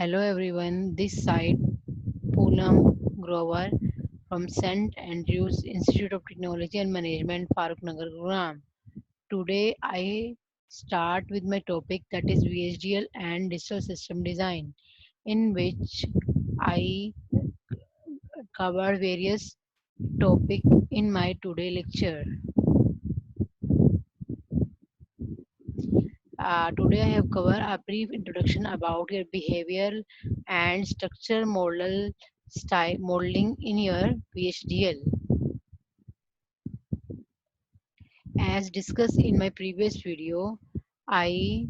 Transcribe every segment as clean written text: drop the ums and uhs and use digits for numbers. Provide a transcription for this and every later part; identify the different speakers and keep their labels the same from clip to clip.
Speaker 1: Hello everyone, this side Poonam Grover from St. Andrews Institute of Technology and Management, Farooq Nagar, Gurugram. Today I start with my topic that is VHDL and Digital System Design, in which I cover various topics in my today lecture. Today I have covered a brief introduction about your behavioral and structure model style modeling in your VHDL. As discussed in my previous video, I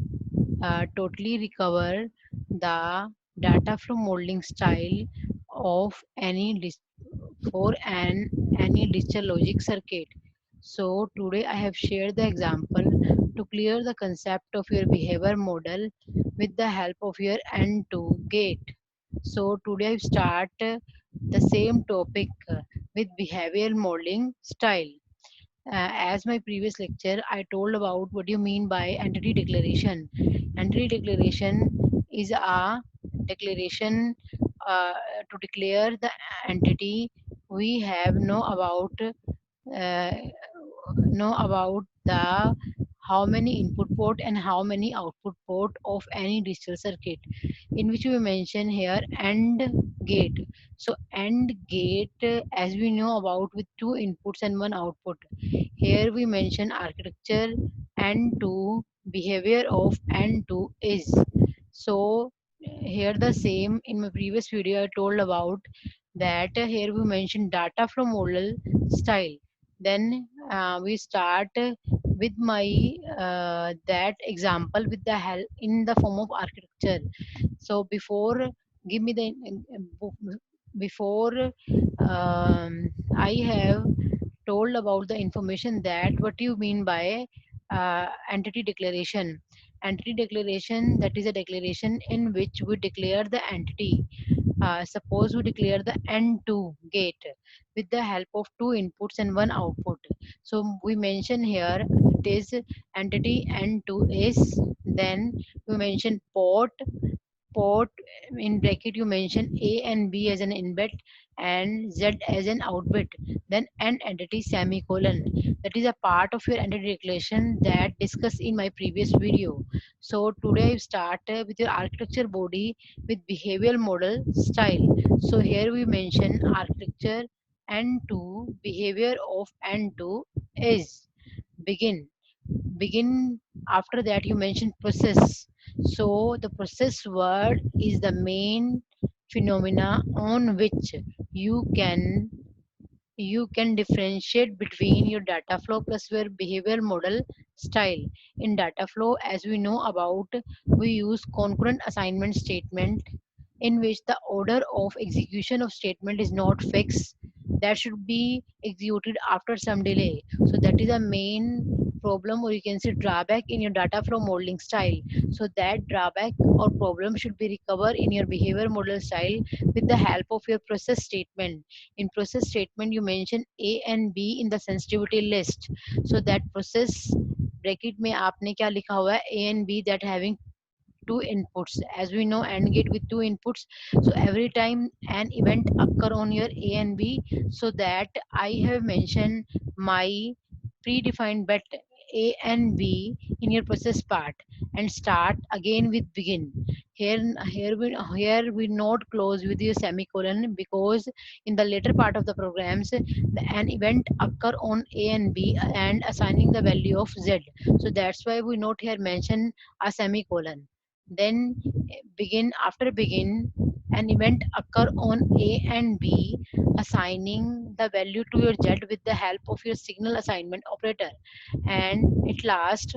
Speaker 1: totally recover the data flow modeling style of for any digital logic circuit. So today I have shared the example to clear the concept of your behavior model with the help of your N2 gate. So today I start the same topic with behavioral modeling style. As my previous lecture, I told about what do you mean by entity declaration. Entity declaration is a declaration to declare the entity we have uh, know about the how many input port and how many output port of any digital circuit, in which we mention here AND gate. So AND gate, as we know about, with two inputs and one output. Here we mention architecture and to behavior of and to is. So here the same in my previous video I told about that here we mention data flow model style. Then we start with my that example with the help in the form of architecture. So give me the before I have told about the information that what you mean by entity declaration. Entity declaration, that is a declaration in which we declare the entity. Suppose we declare the N2 gate with the help of two inputs and one output. So we mention here it is entity N2 is, then we mention port in bracket you mention A and B as an input and Z as an output, then an entity semicolon. That is a part of your entity declaration that discussed in my previous video. So today I start with your architecture body with behavioral model style. So here we mention architecture N2, behavior of N2 is begin. Begin, after that you mention process. So the process word is the main phenomena on which you can you can differentiate between your data flow plus your behavior model style. In data flow, as we know about, we use concurrent assignment statement in which the order of execution of statement is not fixed, that should be executed after some delay. So that is a main problem, or you can say drawback, in your data flow modeling style. So that drawback or problem should be recovered in your behavior model style with the help of your process statement. In process statement you mention A and B in the sensitivity list. So that process bracket में आपने क्या लिखा हुआ है A and B that having two inputs. As we know, AND gate with two inputs, so every time an event occur on your A and B, so that I have mentioned my predefined bet A and B in your process part and start again with begin. Here we not close with your semicolon, because in the later part of the programs an event occur on A and B and assigning the value of Z. So that's why we not here mention a semicolon. Then begin, after begin an event occur on A and B, assigning the value to your Z with the help of your signal assignment operator. And at last,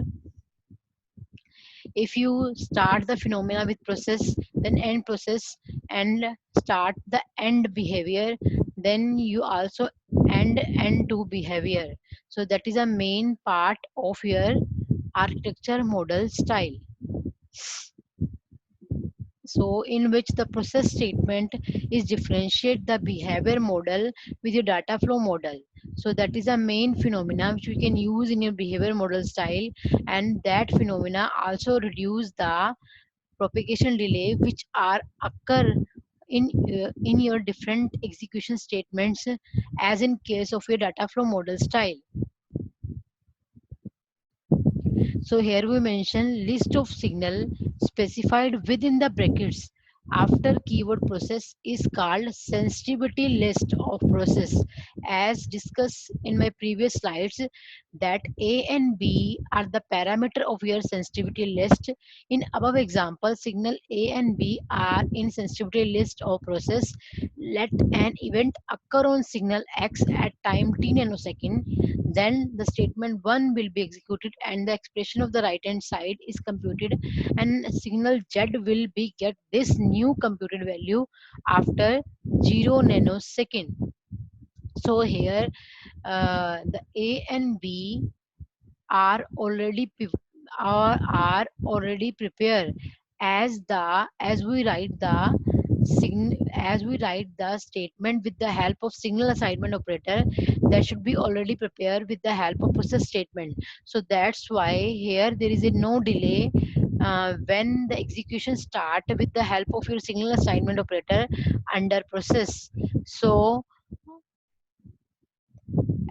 Speaker 1: if you start the phenomena with process, then end process, and start the end behavior, then you also end to behavior. So that is a main part of your architecture model style. So in which the process statement is differentiate the behavior model with your data flow model. So that is a main phenomena which we can use in your behavior model style, and that phenomena also reduce the propagation delay which are occur in your different execution statements, as in case of your data flow model style. So here we mention list of signal specified within the brackets after keyword process is called sensitivity list of process. As discussed in my previous slides, that A and B are the parameter of your sensitivity list. In above example, signal A and B are in sensitivity list of process. Let an event occur on signal X at time t nanosecond, then the statement 1 will be executed and the expression of the right hand side is computed, and signal Z will be get this new computed value after 0 nanosecond. So here the A and B are already are already prepared, as we write the as we write the statement with the help of signal assignment operator, that should be already prepared with the help of process statement. So that's why here there is a no delay when the execution start with the help of your signal assignment operator under process. So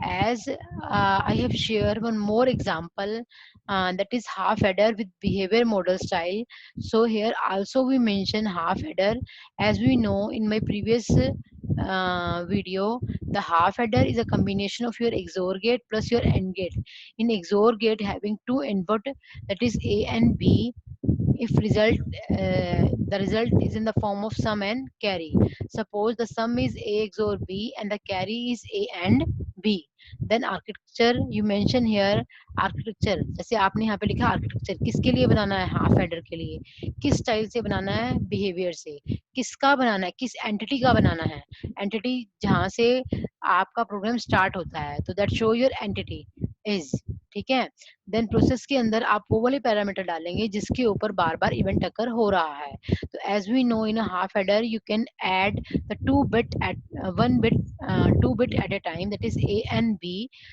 Speaker 1: as I have shared one more example, that is half adder with behavior model style. So here also we mention half adder. As we know in my previous video, the half adder is a combination of your XOR gate plus your AND gate. In XOR gate having two input, that is A and B. If result the result is in the form of sum and carry. Suppose the sum is A XOR B and the carry is A and B. Then architecture you mention here, architecture जैसे आपने यहाँ पे लिखा architecture किसके लिए बनाना है, half adder के लिए, किस स्टाइल से बनाना है, बिहेवियर से, किसका बनाना है, किस एंटिटी का बनाना है, एंटिटी जहाँ से आपका प्रोग्राम स्टार्ट होता है, तो that show your entity is, ठीक है। देन प्रोसेस के अंदर आप वो वाले पैरामीटर डालेंगे जिसके ऊपर बार बार इवेंट अकर हो रहा है। तो as we know in half adder you can add the two bit at one bit two bit at a time, that is A and B.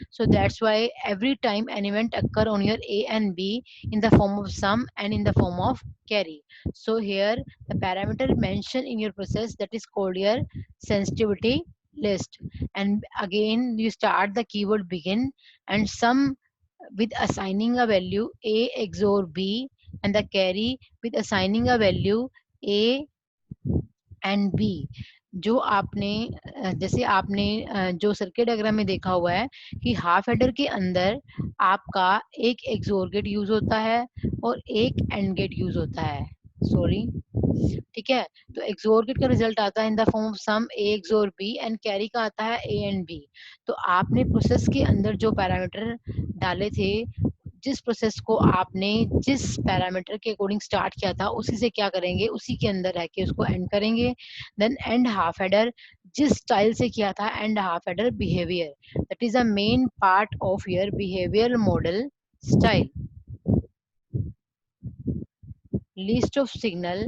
Speaker 1: So that's why every time an event occur on your A and B in the form of sum and in the form of carry. So here the parameter mentioned in your process, that is called your sensitivity list, and again you start the keyword begin and sum with assigning a value A XOR B, and the carry with assigning a value A and B. जो आपने जैसे आपने जो circuit diagram में देखा हुआ है कि हाफ एडर के अंदर आपका एक एक्सोर गेट यूज होता है और एक एंड गेट यूज होता है, सॉरी, ठीक है। तो एक्सोर गेट का रिजल्ट आता है in the form of sum A XOR B and carry का आता है ए एंड बी। तो आपने प्रोसेस के अंदर जो पैरामीटर डाले थे, जिस प्रोसेस को आपने जिस पैरामीटर के अकॉर्डिंग स्टार्ट किया था उसी से क्या करेंगे, उसी के अंदर रह के उसको एंड करेंगे। देन एंड हाफ एडर जिस स्टाइल से किया था, and half adder behaviour, that is a main part of your behaviour model style. List of signal,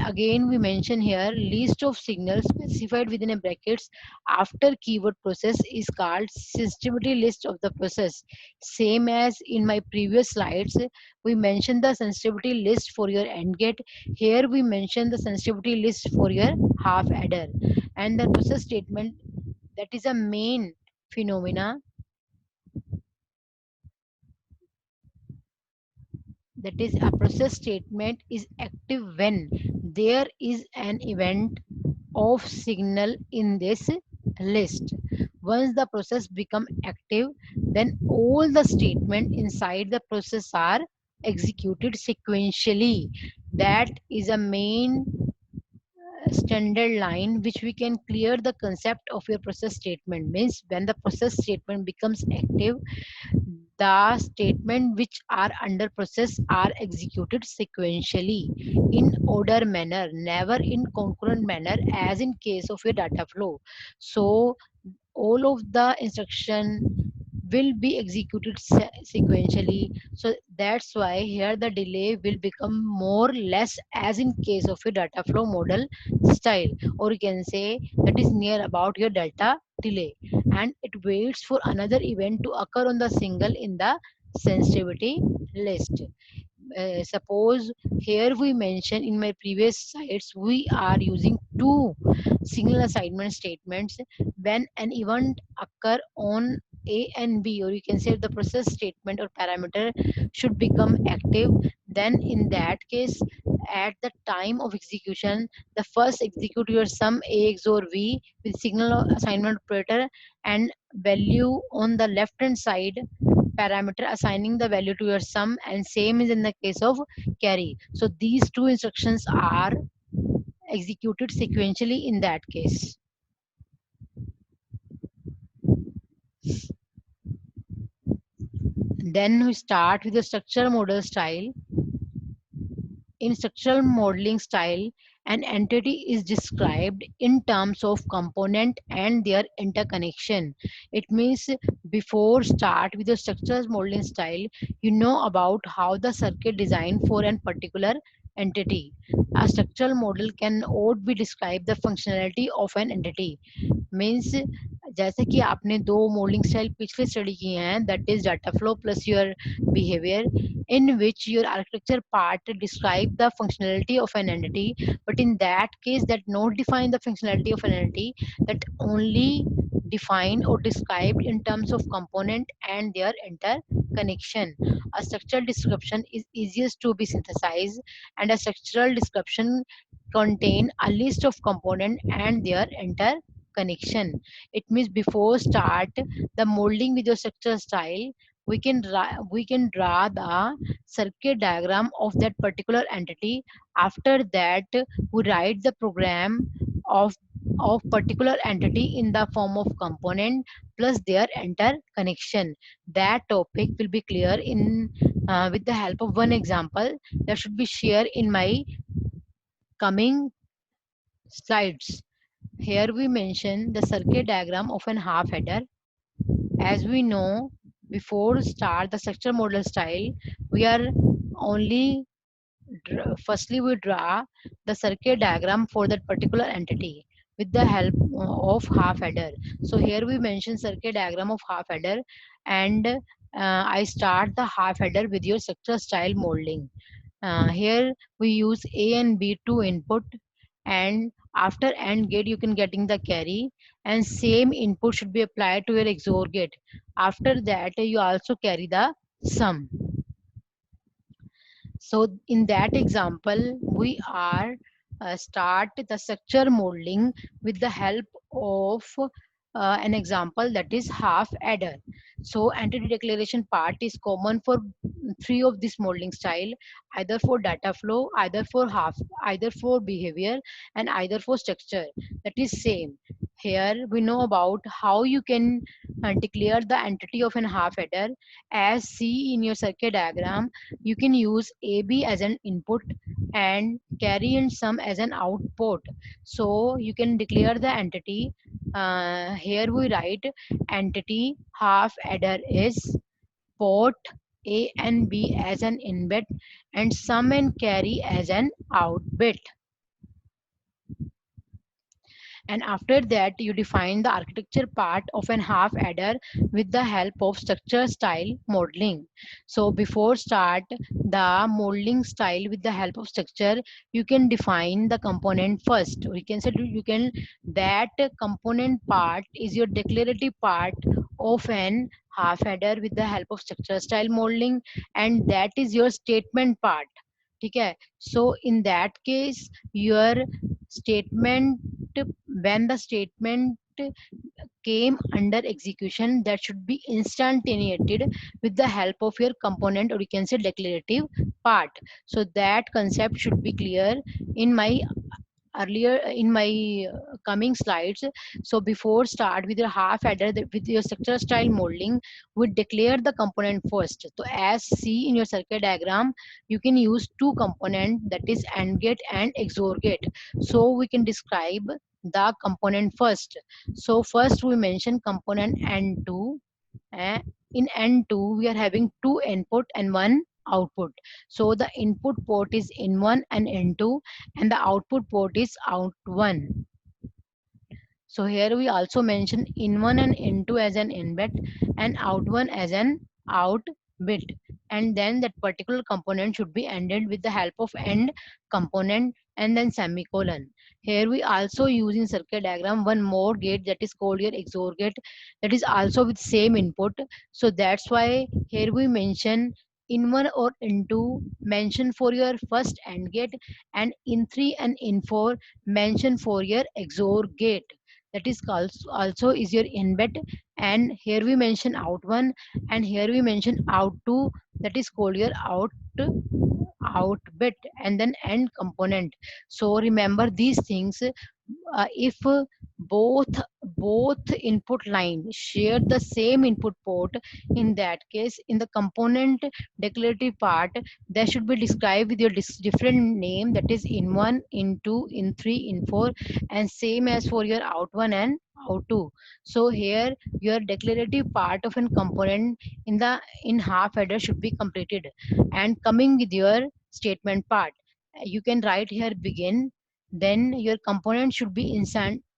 Speaker 1: again we mention here list of signals specified within a brackets after keyword process is called sensitivity list of the process. Same as in my previous slides, we mentioned the sensitivity list for your AND gate. Here we mention the sensitivity list for your half adder, and the process statement, that is a main phenomena, that is a process statement is active when there is an event of signal in this list. Once the process become active, then all the statement inside the process are executed sequentially. That is a main standard line which we can clear the concept of your process statement. Means when the process statement becomes active, the statement which are under process are executed sequentially in order manner, never in concurrent manner as in case of a data flow. So all of the instruction will be executed sequentially. So that's why here the delay will become more less as in case of a data flow model style, or you can say that is near about your delta delay, and it waits for another event to occur on the single in the sensitivity list. suppose here we mention in my previous slides we are using two single assignment statements when an event occur on a and b, or you can say the process statement or parameter should become active, then in that case at the time of execution the first execute your sum a xor v with signal assignment operator and value on the left hand side parameter assigning the value to your sum, and same is in the case of carry. So these two instructions are executed sequentially in that case. Then we start with the structure model style. In structural modeling style, an entity is described in terms of component and their interconnection. It means before start with the structural modeling style, you know about how the circuit designed for a particular entity. A structural model can ought be describe the functionality of an entity. Means जैसे कि आपने दो moulding style पिछले study किए हैं, that is data flow plus your behavior, in which your architecture part describe the functionality of an entity, but in that case that not define the functionality of an entity, that only define or described in terms of component and their interconnection. A structural description is easiest to be synthesized, and a structural description contain a list of component and their interconnection. It means before start the molding with your structure style, we can draw the circuit diagram of that particular entity. After that we write the program of particular entity in the form of component plus their interconnection. That topic will be clear in with the help of one example that should be shared in my coming slides. Here we mention the circuit diagram of an half header. As we know, before start the structure model style, we are only firstly we draw the circuit diagram for that particular entity with the help of half header. So here we mention circuit diagram of half header, and I start the half header with your structure style modeling. Here we use a and b to input, and after AND gate you can getting the carry, and same input should be applied to your XOR gate. After that you also carry the sum. So in that example, we are start the structure modeling with the help of an example that is half adder. So entity declaration part is common for three of this modeling style, either for data flow, either for half, either for behavior, and either for structure. That is same. Here we know about how you can declare the entity of an half adder. As see in your circuit diagram, you can use AB as an input and carry and sum as an output. So you can declare the entity. Here we write entity half adder is port A and B as an in bit and sum and carry as an out bit. And after that you define the architecture part of an half adder with the help of structure style modeling. So before start the modeling style with the help of structure, you can define the component first. We can say you can that component part is your declarative part of an half adder with the help of structure style modeling, and that is your statement part. Okay, so in that case your statement, when the statement came under execution, that should be instantiated with the help of your component, or you can say declarative part. So that concept should be clear in my earlier in my coming slides. So before start with your half adder with your structure style modeling, we declare the component first. So as see in your circuit diagram, you can use two component, that is AND gate and XOR gate. So we can describe the component first. So first we mention component N2. uh, in N2 we are having two input and one output. So the input port is in1 and in2, and the output port is out1. So here we also mention in1 and in2 as an in bit and out1 as an out bit, and then that particular component should be ended with the help of end component and then semicolon. Here we also use in circuit diagram one more gate that is called your XOR gate, that is also with same input. So that's why here we mention in 1 or in 2 mention for your first AND gate, and in 3 and in 4 mention for your XOR gate, that is also is your in bit. And here we mention out 1 and here we mention out 2, that is called your out bit and then end component. So remember these things. If both input line share the same input port, in that case in the component declarative part they should be described with your different name, that is in 1, in 2, in 3, in 4, and same as for your out 1 and out 2. So here your declarative part of an component in half header should be completed. And coming with your statement part, you can write here begin, then your component should be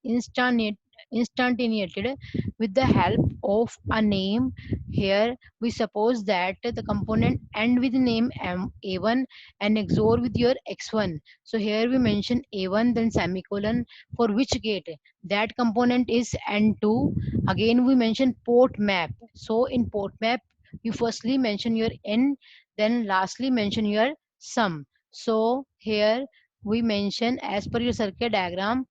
Speaker 1: instantiated with the help of a name. Here we suppose that the component end with name a1 and XOR with your x1. So here we mention a1 then semicolon for which gate that component is n2. Again we mention port map. So in port map you firstly mention your n, then lastly mention your sum. So here we mention as per your circuit diagram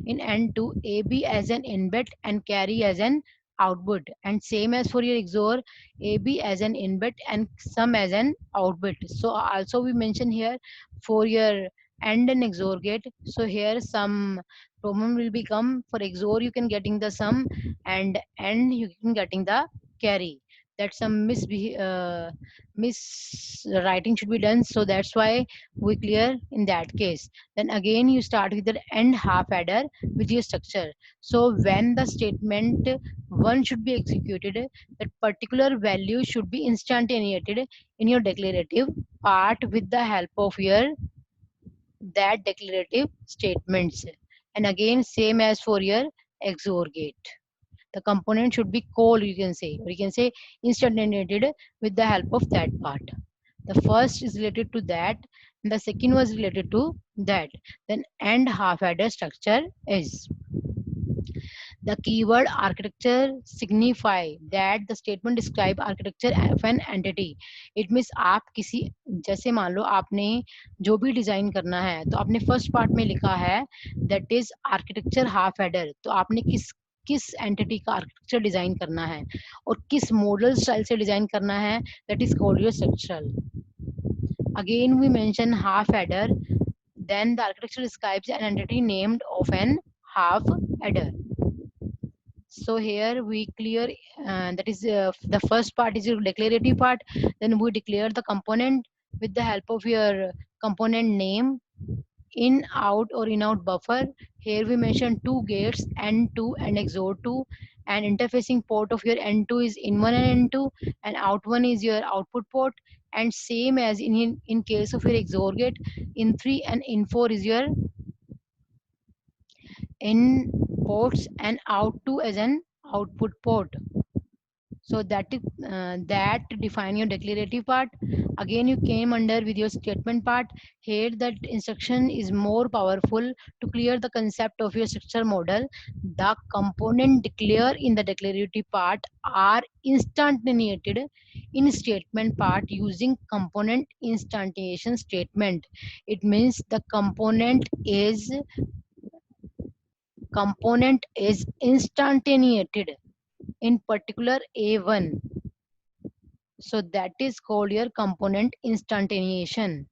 Speaker 1: in N2 AB as an input and carry as an output, and same as for your XOR AB as an input and sum as an output. So also we mention here for your AND and XOR gate. So here some problem will become for XOR you can getting the sum and AND you can getting the carry. That some miswriting should be done, so that's why we clear in that case. Then again you start with the end half adder with your structure. So when the statement 1 should be executed, that particular value should be instantiated in your declarative part with the help of your that declarative statements. And again same as for your XOR gate, the component should be called, you can say, or you can say instantiated with the help of that part. The first is related to that and the second was related to that. Then and half adder structure is the keyword architecture signify that the statement describe architecture of an entity. It means आप किसी, जैसे मान लो आपने जो भी design करना है तो आपने फर्स्ट पार्ट में लिखा है that is architecture half header, तो आपने किस एंटिटी का आर्किटेक्चर डिजाइन करना है और किस मॉडल स्टाइल से डिजाइन करना है, that is called your structural. Again we mention half header, then the architecture describes an entity named of an half header. So here we clear that is the first part is your declarative part. Then we declare the component with the help of your component name, in out or in out buffer. Here we mention two gates N2 and XOR2, and interfacing port of your N2 is in1 and N2 and out1 is your output port, and same as in case of your XOR gate, in3 and in4 is your in ports and out2 as an output port. So that define your declarative part. Again you came under with your statement part. Here that instruction is more powerful to clear the concept of your structure model. The component declare in the declarative part are instantiated in statement part using component instantiation statement. It means the component is instantiated in particular a1. So that is called your component instantiation.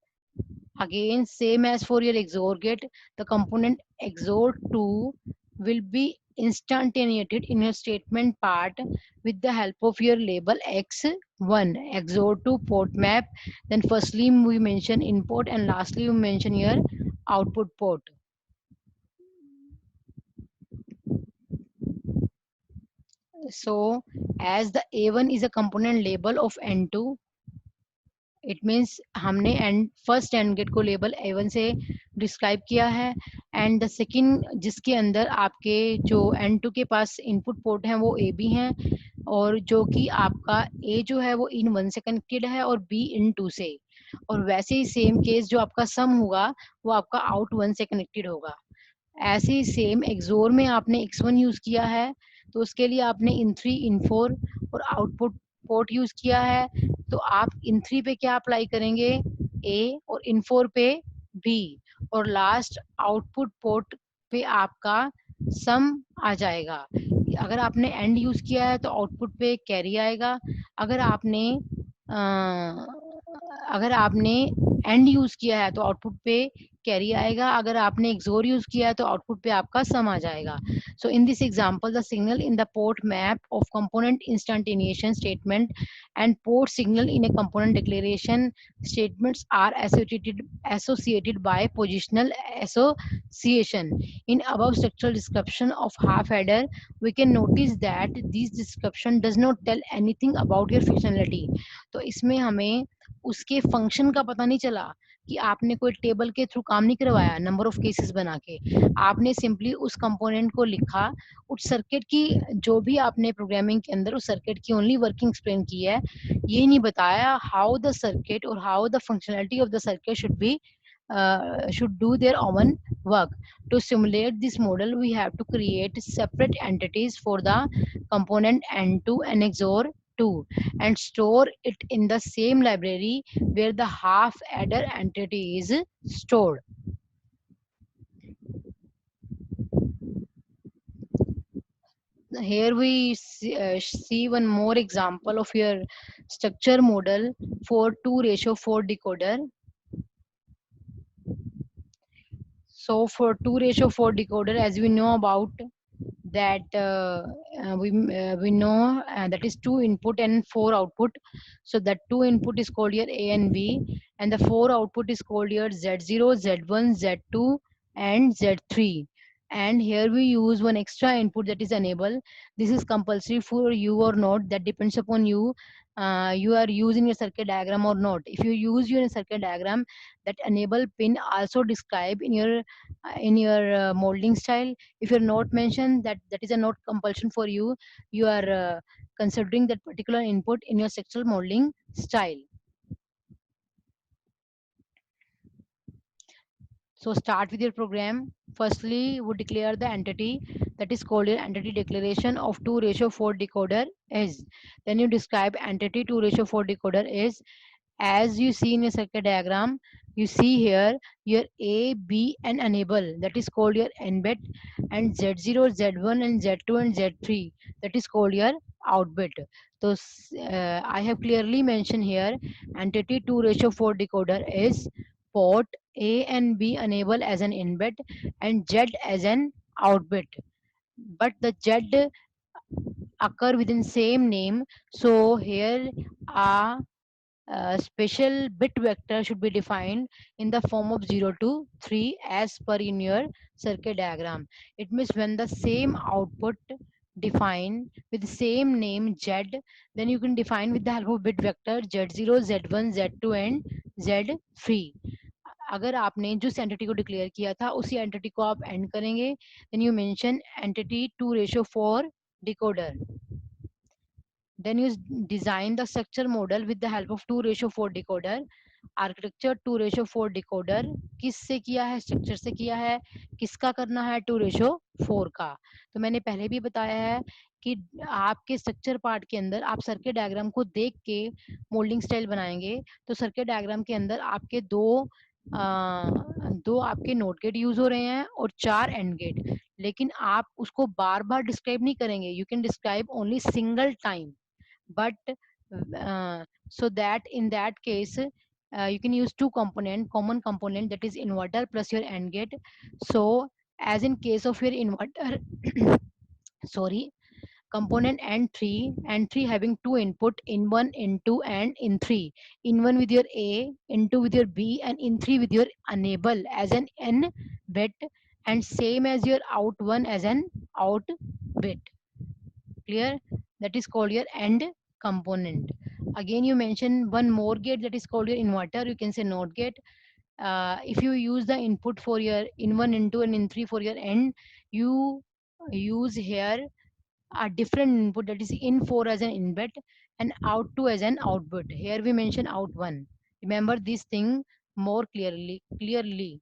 Speaker 1: Again same as for your XOR gate, the component XOR2 will be instantiated in your statement part with the help of your label x1 XOR2 port map. Then firstly we mention input and lastly we mention your output port. So as the A1 is a component label of N2, it means हमने and first and gate को label A1 से describe किया है, and the second जिसके अंदर आपके जो N2 के पास इनपुट पोर्ट हैं वो AB हैं, और जो कि आपका A जो है वो इन 1 से कनेक्टेड है और B इन 2 से, और वैसे ही सेम केस जो आपका सम होगा वो आपका आउट 1 से कनेक्टेड होगा। ऐसे ही सेम एक्सोर में आपने x1 यूज किया है, तो उसके लिए आपने इन3 इन4 और आउटपुट पोर्ट यूज किया है, तो आप इन3 पे क्या अप्लाई करेंगे, a, और इन4 पे b, और लास्ट आउटपुट पोर्ट पे आपका सम आ जाएगा। अगर आपने एंड यूज किया है तो आउटपुट पे कैरी आएगा, अगर आपने अ, अगर आपने एंड यूज किया है तो आउटपुट पे कैरी आएगा, अगर आपने एक्सोर यूज किया है तो आउटपुट पे आपका सम आ जाएगा। So in this example the signal in the port map of component instantiation statement and port signal in a component declaration statements are associated by positional association. In above structural description of half adder, we can notice that this description does not tell anything about your functionality. तो इसमें हमें उसके function का पता नहीं चला कि आपने कोई टेबल के थ्रू काम नहीं करवाया नंबर ऑफ केसेस बना के, आपने सिंपली उस कंपोनेंट को लिखा, उस सर्किट की जो भी आपने प्रोग्रामिंग के अंदर उस सर्किट की ओनली वर्किंग एक्सप्लेन की है, ये नहीं बताया हाउ द सर्किट और how the functionality of the circuit should do their own work. To simulate this model, we have to create separate entities for the component N2 and XOR 2 and store it in the same library where the half adder entity is stored. Here we see one more example of your structure model for 2:4 decoder. So for 2:4 decoder, as we know about that we know that is 2 input and 4 output. So that 2 input is called your A and B, and the 4 output is called your Z0, Z1, Z2, and Z3. And here we use one extra input, that is enable. This is compulsory for you or not, that depends upon you. You are using your circuit diagram or not. If you use your circuit diagram, that enable pin also describe in your molding style. If you're not mentioned, that is a not compulsion for you. You are considering that particular input in your structural modeling style. So start with your program. Firstly, we declare the entity, that is called your entity declaration of 2:4 decoder is. Then you describe entity 2:4 decoder is. As you see in your circuit diagram, you see here your A, B, and enable, that is called your N bit, and Z0, Z1, and Z2, and Z3, that is called your out bit. So I have clearly mentioned here entity 2:4 decoder is port A and B enable as an in bit and Z as an out bit, but the Z occur within same name. So here a special bit vector should be defined in the form of 0 to 3 as per in your circuit diagram. It means when the same output defined with the same name Z, then you can define with the help of bit vector Z0, Z1, Z2 and Z3. अगर आपने जिस entity को declare किया था उसी entity को आप and करेंगे, then you mention entity 2:4 decoder. Then you design the structure model with the help of 2:4 decoder. Architecture 2:4 decoder किससे किया है, स्ट्रक्चर से किया है, किसका करना है, 2:4 का। तो मैंने पहले भी बताया है कि आपके स्ट्रक्चर पार्ट के अंदर आप सर्किट डायग्राम को देख के मोल्डिंग स्टाइल बनाएंगे, तो सर्किट डायग्राम के अंदर आपके दो आपके नोट गेट यूज हो रहे हैं और 4 एंड गेट, लेकिन आप उसको बार बार डिस्क्राइब नहीं करेंगे, you can describe only single time, but so that in that case you can use two common component, that is inverter plus your AND gate. So as in case of your inverter sorry, component N3 having two input, in 1, in 2, and in 3, in 1 with your A, in 2 with your B, and in 3 with your enable as an N bit, and same as your out 1 as an out bit. Clear? That is called your AND component. Again you mention one more gate, that is called your inverter, you can say NOT gate. If you use the input for your in1, in2 and in3 for your end, you use here a different input, that is in4 as an input and out2 as an output. Here we mention out1. Remember this thing more clearly.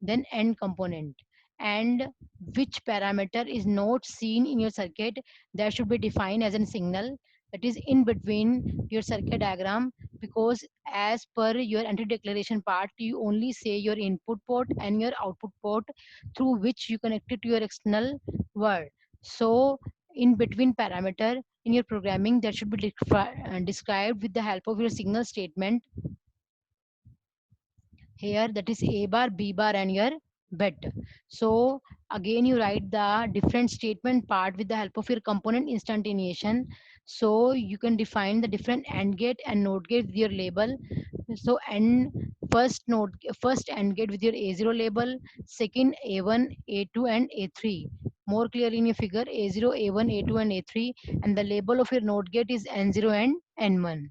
Speaker 1: Then end component, and which parameter is not seen in your circuit, that should be defined as a signal that is in between your circuit diagram, because as per your entry declaration part, you only say your input port and your output port through which you connect it to your external world. So in between parameter in your programming, that should be described with the help of your signal statement here, that is a bar, b bar and your bet. So again you write the different statement part with the help of your component instantiation. So you can define the different AND gate and NOT gate with your label. So and first AND gate with your A0 label, second A1, A2 and A3, more clearly in your figure A0, A1, A2 and A3, and the label of your NOT gate is N0 and N1.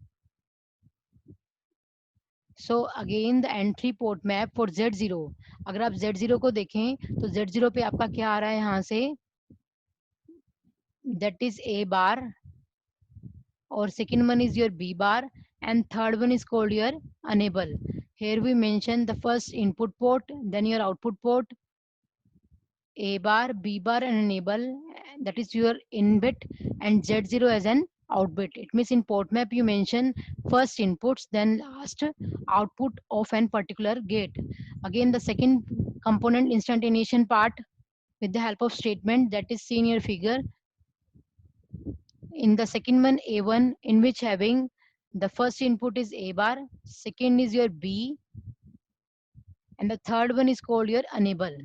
Speaker 1: So again the entry port map for Z0, अगर आप Z0 को देखें तो Z0 पे आपका क्या आ रहा है यहाँ से, दैट इज A bar, और second one is your B bar, and third one is called your enable. Here we mention the first input port, then your output port, A bar, B bar and enable, that is your in bit, and Z0 as an out bit. It means in port map you mention first inputs, then last output of an particular gate. Again the second component instantiation part with the help of statement, that is seen in your figure. In the second one A1, in which having the first input is A bar, second is your B, and the third one is called your enable.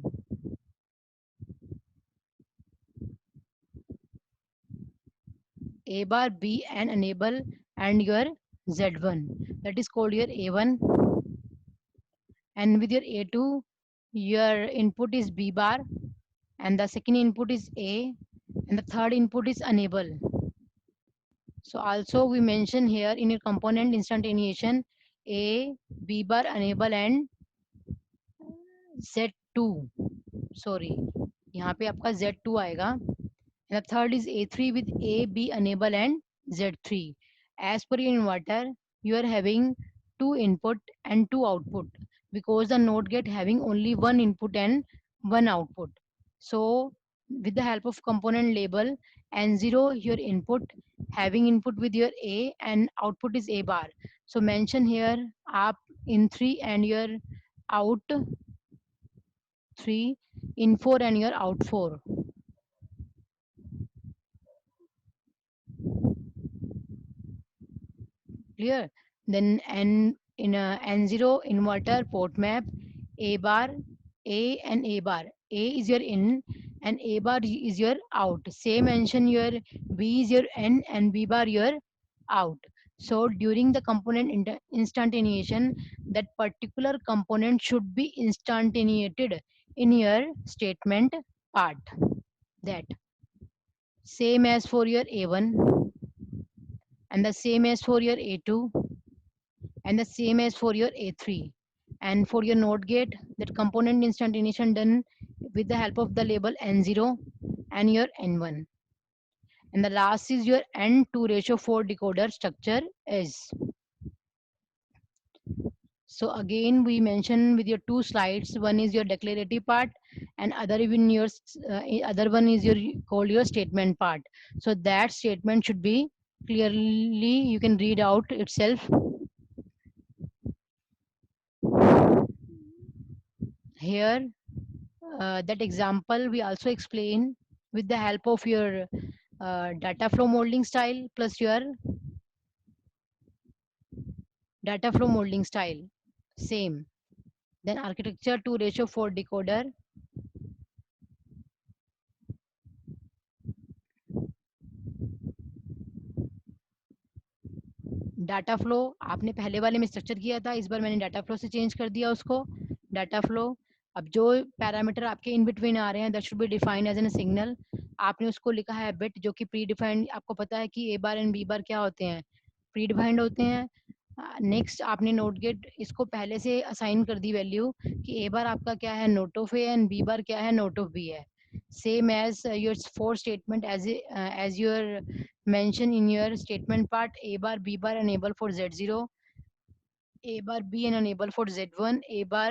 Speaker 1: A bar, B and enable, and your Z1, that is called your A1. And with your A2, your input is B bar, and the second input is A, and the third input is enable. So also we mention here in your component instantiation A, B bar, enable and Z2, sorry यहाँ पे आपका Z2 आएगा. And the third is A3 with A, B, enable and Z3. As per your inverter, you are having two input and two output, because the NOT gate having only one input and one output. So with the help of component label, N0 your input, having input with your A and output is A bar. So mention here up in 3 and your out 3, in 4 and your out 4. Clear? Then N in a N0 inverter port map, A bar, A and A bar. A is your in and A bar is your out. Same mention your B is your in and B bar your out. So during the component instantiation, that particular component should be instantiated in your statement part. That same as for your A1, and the same as for your A2, and the same as for your A3. And for your NOT gate, that component instantiation done with the help of the label N0 and your N1. And the last is your N2:4 decoder structure is. So again we mention with your two slides, one is your declarative part and other one is your called your statement part. So that statement should be clearly, you can read out itself here. That example we also explain with the help of your data flow modeling style plus your data flow modeling style, same. Then architecture 2:4 decoder, data flow आपने पहले वाले में structure किया था, इस बार मैंने data flow से change कर दिया उसको. डाटा फ्लो, अब जो पैरामीटर आपके इन बिटवीन आ रहे हैं, that should be defined as an signal. आपने उसको लिखा है बिट, जो कि प्री डिफाइंड, आपको पता है कि ए बार एंड बी बार क्या होते हैं, प्री डिफाइंड होते हैं। नेक्स्ट आपने नोट गेट इसको पहले से असाइन कर दी वैल्यू कि ए बार आपका क्या है, not of A, and B bar क्या है, नोट ऑफ बी है। Same as your four statement as your mention in your statement part, a bar b bar enable for z0, a bar b and enable for z1, a bar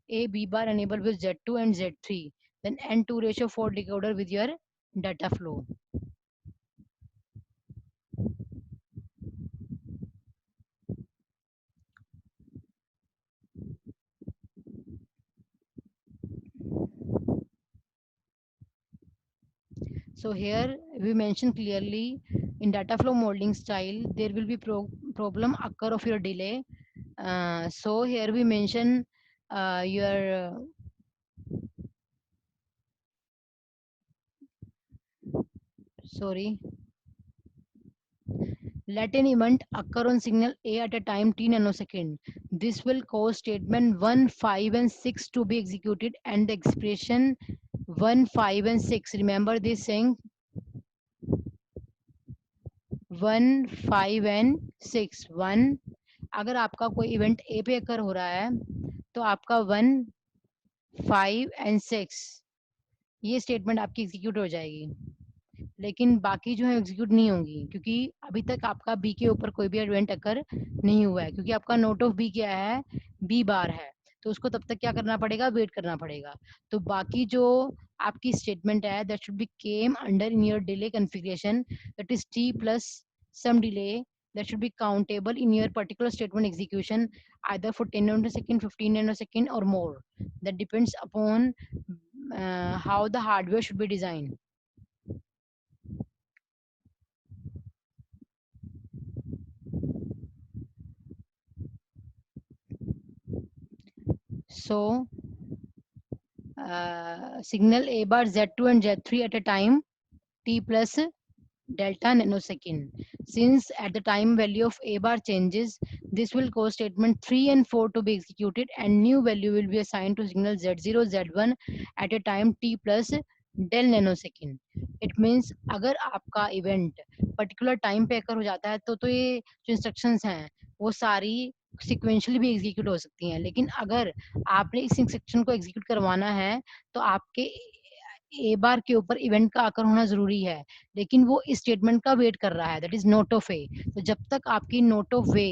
Speaker 1: a b bar enable with z2 and z3, then n2 ratio for decoder with your data flow. So here we mention clearly in data flow modeling style there will be problem occur of your delay. So here we mention your sorry, let an event occur on signal A at a time t nanosecond. This will cause statement 1, 5 and 6 to be executed, and the expression 1, 5 and 6. Remember this saying 1, 5 and 6. 1 अगर आपका कोई event A पे अकर हो रहा है तो आपका 1, 5 and 6 ये स्टेटमेंट आपकी एग्जीक्यूट हो जाएगी, लेकिन बाकी जो है एग्जीक्यूट नहीं होंगी क्योंकि अभी तक आपका बी के ऊपर कोई भी इवेंट अकर नहीं हुआ है, क्योंकि आपका नोट ऑफ बी क्या है, बी बार है। तो उसको तब तक क्या करना पड़ेगा, वेट करना पड़ेगा। तो बाकी जो आपकी स्टेटमेंट है that should B came under in your delay configuration, that is T plus some delay that should be countable in your particular statement execution either for 10 nanosecond, 15 nanosecond or more. That depends upon how the hardware should be designed. So signal A bar Z2 and Z3 at a time t plus delta nanosecond. Since at the time value of A bar changes, this will cause statement 3 and 4 to be executed and new value will be assigned to signal Z0, Z1 at a time t plus del nanosecond. It means अगर आपका event particular time पे अकर हो जाता है तो ये जो instructions हैं वो सारी sequentially भी execute हो सकती हैं, लेकिन अगर आपने इस instruction को execute करवाना है तो आपके ए बार के ऊपर इवेंट का आकर होना जरूरी है, लेकिन वो इस स्टेटमेंट का वेट कर रहा है, दैट इज नोट ऑफ ए। तो जब तक आपकी नोट ऑफ वे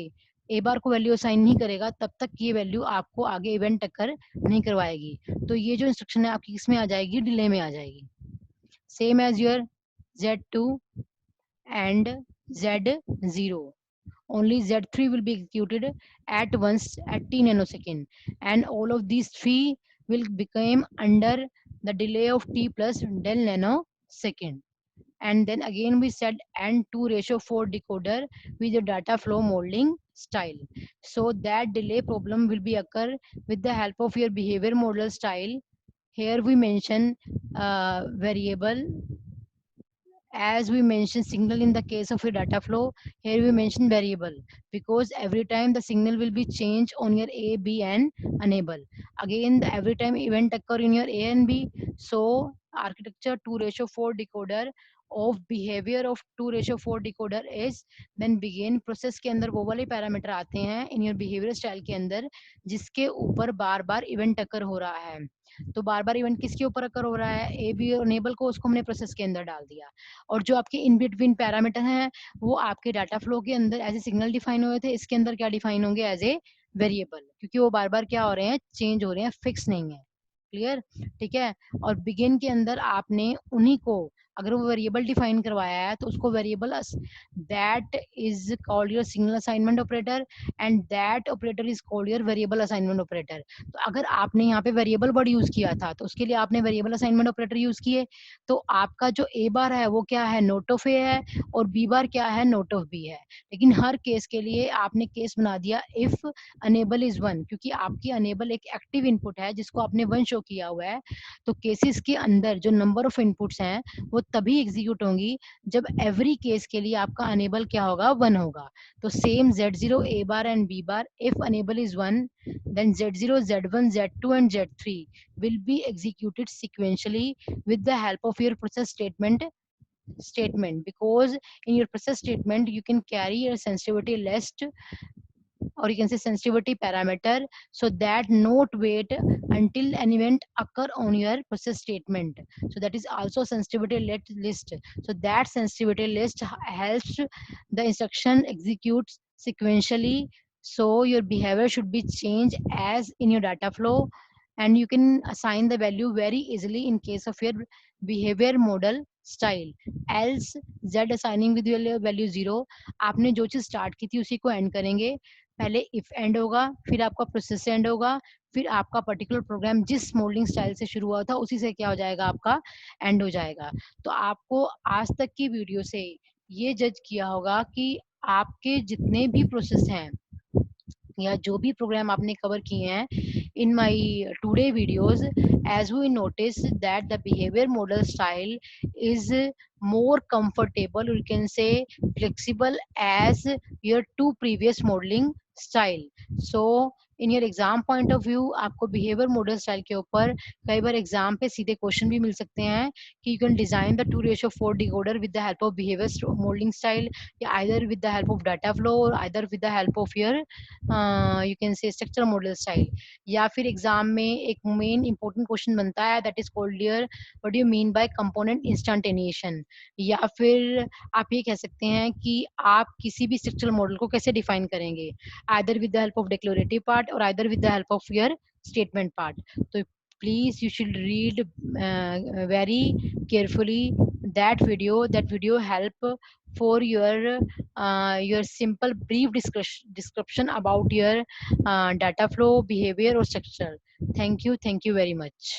Speaker 1: ए बार को वैल्यू असाइन नहीं करेगा तब तक ये वैल्यू आपको आगे इवेंट अकर नहीं करवाएगी। तो ये जो इंस्ट्रक्शन है आपकी किसमें आ जाएगी, डिले में आ जाएगी। Same as your Z2 and Z0, only Z3 will be executed at once at t nanosecond, and all of these three will become under the delay of t plus del nanosecond. And then again we said n2 ratio for decoder with the data flow modeling style. So that delay problem will be occur with the help of your behavior model style. Here we mention variable, as we mentioned signal in the case of a data flow. Here we mention variable because every time the signal will be changed on your A, B and enable. Again every time event occur in your A and B. So architecture 2 ratio 4 decoder of behavior of 2 ratio 4 decoder is then begin process के अंदर वो वाले parameter आते हैं in your behavior style के अंदर जिसके ऊपर बार बार इवेंट अकर हो रहा है। तो बार बार इवेंट किसके ऊपर अकर हो रहा है, ए बी इनेबल को उसको हमने प्रोसेस के अंदर डाल दिया, और जो आपके इन बिटवीन पैरामीटर हैं वो आपके डाटा फ्लो के अंदर एज ए सिग्नल डिफाइन हुए थे, इसके अंदर क्या डिफाइन होंगे, एज ए वेरिएबल, क्योंकि वो बार बार क्या हो रहे हैं, चेंज हो रहे हैं, फिक्स नहीं है। क्लियर, ठीक है। और बिगिन के अंदर आपने उन्हीं को, अगर वो वेरिएबल डिफाइन करवाया है तो उसको variable that is called your signal assignment operator, and that operator is called your variable assignment operator. तो अगर आपने यहाँ पे वेरिएबल वर्ड यूज किया था तो उसके लिए आपने वेरिएबल असाइनमेंट ऑपरेटर यूज किए। तो आपका जो ए बार है वो क्या है, नोट ऑफ ए है, और बी बार क्या है, नोट ऑफ बी है। लेकिन हर केस के लिए आपने केस बना दिया इफ अनेबल इज 1, क्योंकि आपकी अनेबल एक एक्टिव इनपुट है जिसको आपने 1 शो किया हुआ है। तो केसेस के अंदर जो नंबर ऑफ इनपुट्स हैं वो तभी एग्जीक्यूट होंगी जब एवरी केस के लिए आपका अनेबल क्या होगा, 1 होगा। तो same Z0 A bar and B bar, if enable is 1, then Z0, Z1, Z2 and Z3 will be executed sequentially with the help of your process statement statement, because in your process statement you can carry your sensitivity list, or you can say sensitivity parameter, so that not wait until an event occur on your process statement. So that is also sensitivity list. So that sensitivity list helps the instruction executes sequentially, so your behavior should be changed as in your data flow, and you can assign the value very easily in case of your behavior model style. Else z assigning with value 0, आपने जो चीज start की थी उसी को and करेंगे। पहले if and होगा, फिर आपका प्रोसेस एंड होगा, फिर आपका पर्टिकुलर प्रोग्राम जिस मोल्डिंग स्टाइल से शुरू हुआ था उसी से क्या हो जाएगा, आपका एंड हो जाएगा। तो आपको आज तक की वीडियो से ये जज किया होगा कि आपके जितने भी प्रोसेस हैं या जो भी प्रोग्राम आपने कवर किए हैं in my today videos, as we notice that the behaviour model style is more comfortable, or you can say flexible as your two previous modeling style. So in your exam point of view आपको behaviour model style के ऊपर कई बार exam पे सीधे question भी मिल सकते हैं कि you can design the 2:4 decoder with the help of behaviour moulding style, या either with the help of data flow, और either with the help of your you can say structure model style. या फिर exam में एक main important question बनता है that is called your what do you mean by component instantiation, या फिर आप ये कह सकते हैं कि आप किसी भी स्ट्रक्चरल मॉडल को कैसे डिफाइन करेंगे, either with the help of declarative part और either with the help of your statement part. तो please you should read very carefully that video help for your simple brief description about your data flow, behavior or structure. Thank you very much.